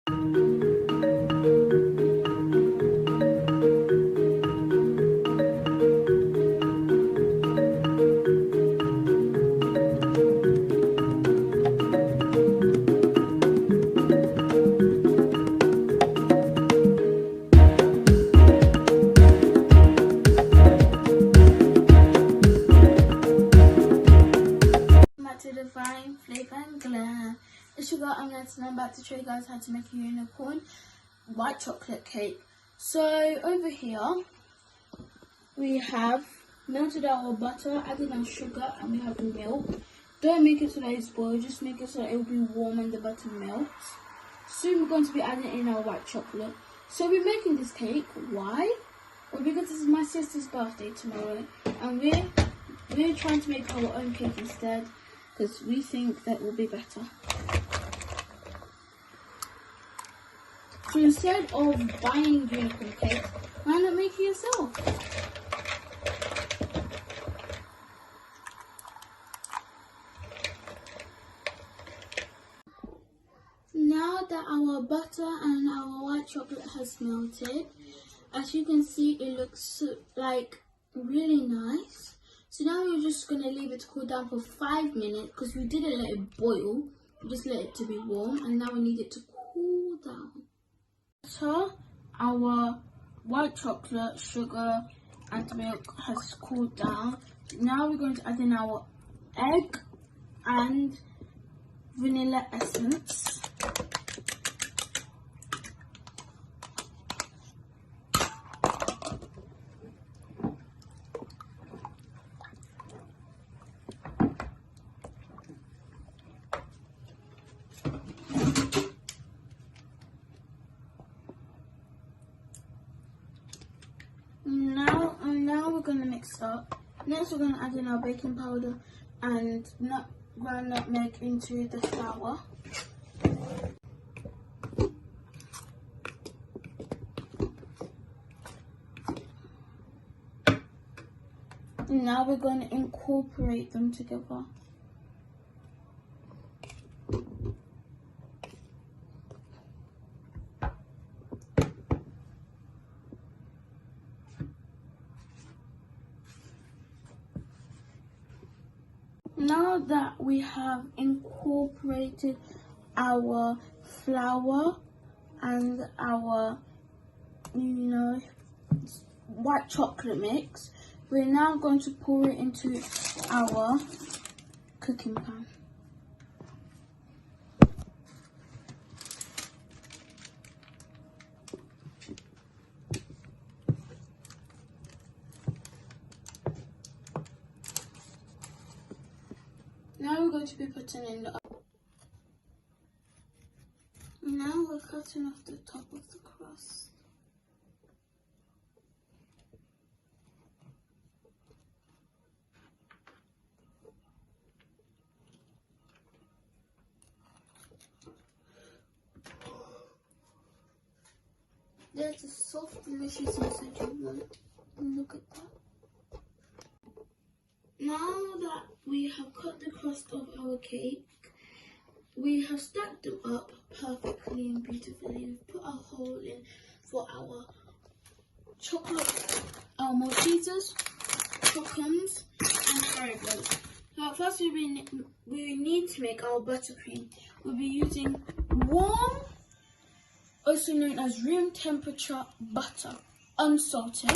Flavour and Glam. It's your girl Amanda, and I'm about to show you guys how to make a unicorn white chocolate cake. So over here we have melted our butter, added our sugar, and we have milk. Don't make it so that it's boiled, just make it so that it will be warm when the butter melts. Soon we're going to be adding in our white chocolate. So we're making this cake. Why? Well, because this is my sister's birthday tomorrow, and we're trying to make our own cake instead, because we think that will be better. So instead of buying unicorn cake, why not make it yourself? Now that our butter and our white chocolate has melted, as you can see, it looks like really nice. So now we're just going to leave it to cool down for 5 minutes, because we didn't let it boil, we just let it to be warm, and now we need it to cool down. So our white chocolate, sugar and milk has cooled down. Now we're going to add in our egg and vanilla essence. Now we're going to mix it up. Next we're going to add in our baking powder and ground nutmeg into the flour. Now we're going to incorporate them together. Now that we have incorporated our flour and our, white chocolate mix, we're now going to pour it into our cooking pan. Now we're going to be putting in the oven. Now we're cutting off the top of the crust. There's a soft, deliciousness that you want. Look at that. Now that we have cut the crust of our cake, we have stacked them up perfectly and beautifully. We've put a hole in for our chocolate, our Maltesers, chocums, and Haribo's. Now first we need to make our buttercream. We'll be using warm, also known as room temperature butter, unsalted.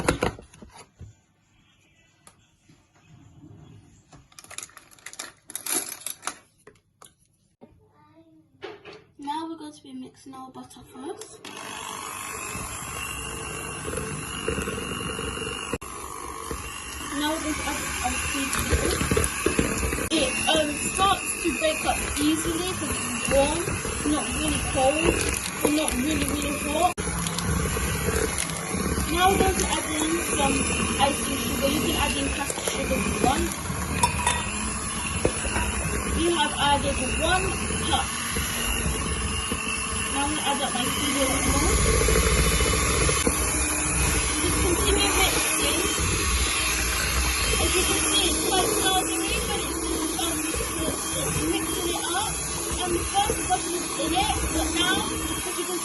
Now we're going to be mixing our butter first. Now we're going to add our sweet milk. It starts to break up easily because it's warm, not really cold, and not really hot. Now we're going to add in some icing sugar. You can add in caster sugar if you want. We have added 1 cup. Now I'm going to add up my sugar a little more. Just continue mixing. As you can see, it's quite powdery, but it's mixing it up. First the butter was in it, but now, as you can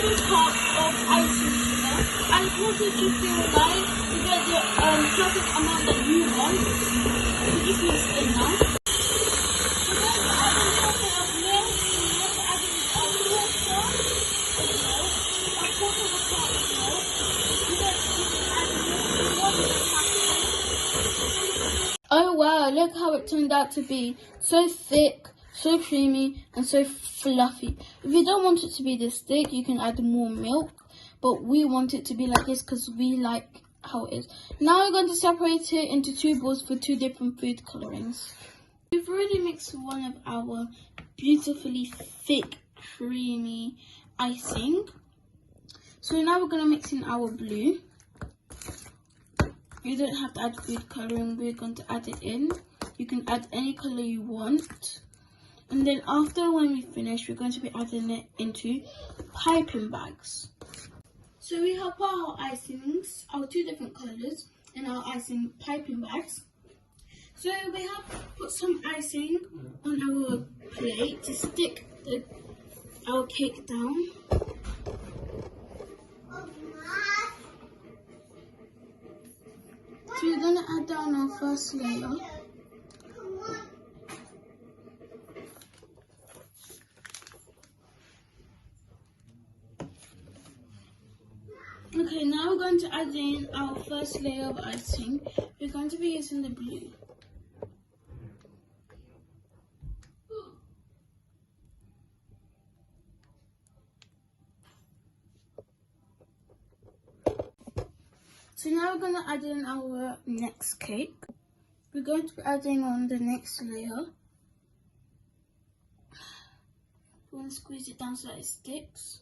different parts of icing here. And of course, if you feel like you get the perfect amount that you want, you just mix it in now. We're going to add a little bit of milk. We're going to add a little water. Of course, it will start with milk. You can add milk if you want to packet. Oh wow, look how it turned out to be. So thick, so creamy, and so fluffy. If you don't want it to be this thick, you can add more milk. But we want it to be like this because we like how it is. Now we're going to separate it into 2 bowls for 2 different food colorings. We've already mixed one of our beautifully thick, creamy icing. So now we're going to mix in our blue. You don't have to add food colouring, we're going to add it in. You can add any colour you want. And then after when we finish, we're going to be adding it into piping bags. So we have put our icings, our 2 different colours, in our icing piping bags. So we have put some icing on our plate to stick our cake down. So we're going to add down our first layer. Okay, now we're going to add in our first layer of icing. We're going to be using the blue. So now we're going to add in our next cake. We're going to be adding on the next layer. We're going to squeeze it down so that it sticks.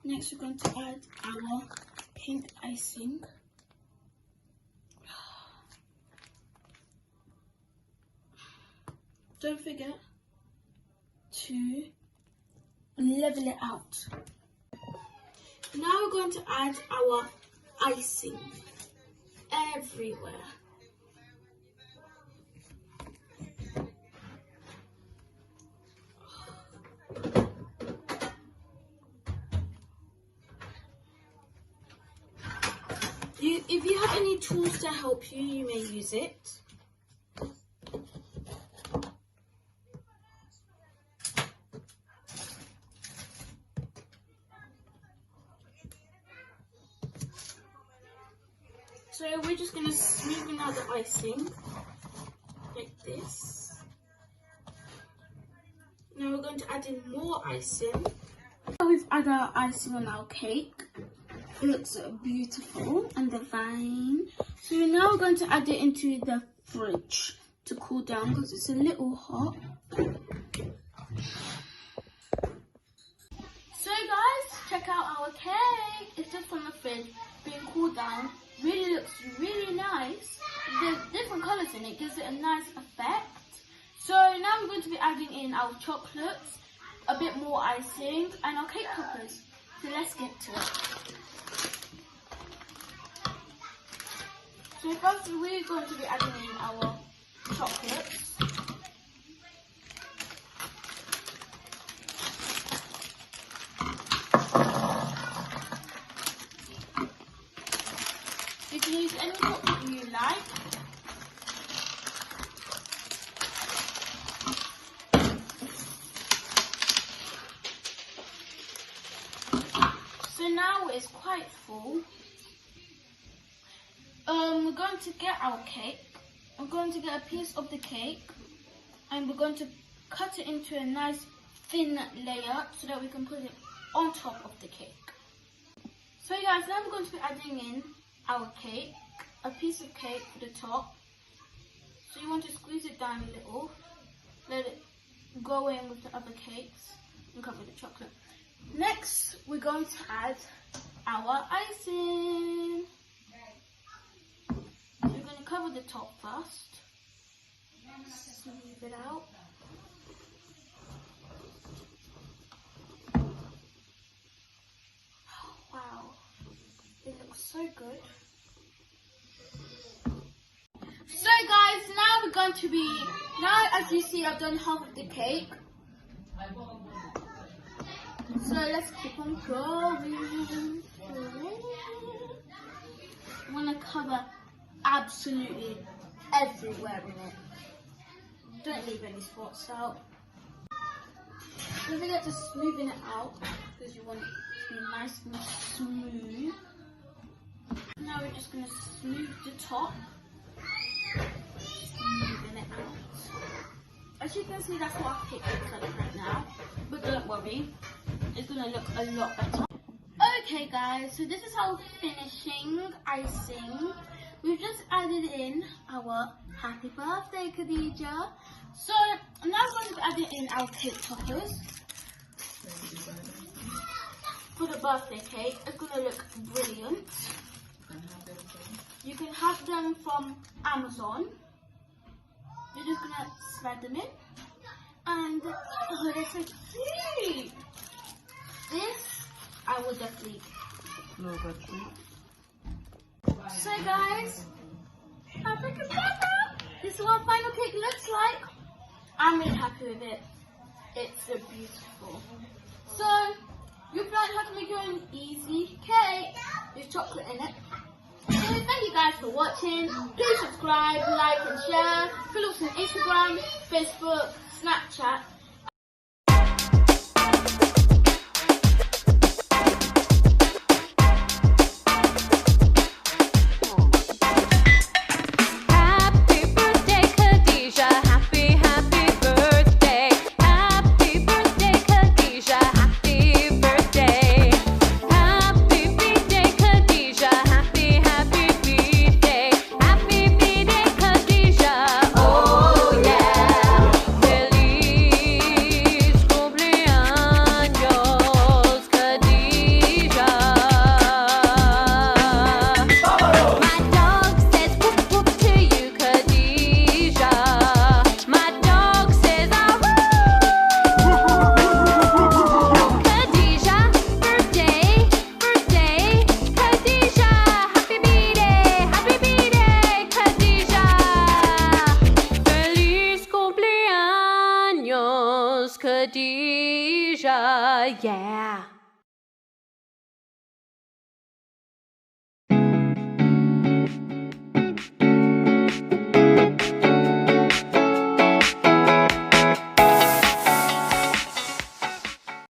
Next we're going to add our pink icing. Don't forget to level it out. Now we're going to add our icing everywhere. If you have any tools to help you, you may use it. So we're just going to smoothen out the icing like this. Now we're going to add in more icing. We've added our icing on our cake. It looks beautiful and divine. So now we're going to add it into the fridge to cool down because it's a little hot. So guys, check out our cake. It's just from the fridge, being cooled down. Really looks really nice. There's different colours in it, gives it a nice effect. So now we're going to be adding in our chocolates, a bit more icing, and our cake toppers. So let's get to it. So first we're going to be adding in our chocolates. You can use any chocolate you like. So now it's quite full. We're going to get our cake. We're going to get a piece of the cake and we're going to cut it into a nice thin layer so that we can put it on top of the cake. So guys, now we're going to be adding in our cake, a piece of cake for the top. So you want to squeeze it down a little, let it go in with the other cakes and cover the chocolate. Next, we're going to add our icing. We're going to cover the top first. Smooth it out. Oh, wow, it looks so good. So guys, now we're going to be, as you see, I've done half of the cake. So let's keep on going. I want to cover absolutely everywhere in it. Don't leave any spots out. Don't forget to smoothen it out because you want it to be nice and smooth. Now we're just going to smooth the top. Smoothen it out. As you can see, that's what our cake looks like right now. But don't worry, it's going to look a lot better. Okay guys, so this is our finishing icing. We've just added in our happy birthday Khadija. So now we're going to be adding in our cake toppers. For the birthday cake, it's going to look brilliant. You can have them from Amazon. You're just going to spread them in. And, oh, they're so cute. This, I will definitely. So guys, happy birthday! This is what our final cake looks like. I'm really happy with it. It's so beautiful. So, you've learned how to make your own easy cake with chocolate in it. So thank you guys for watching. Please subscribe, like and share. Follow us on Instagram, Facebook, Snapchat. Khadija, yeah.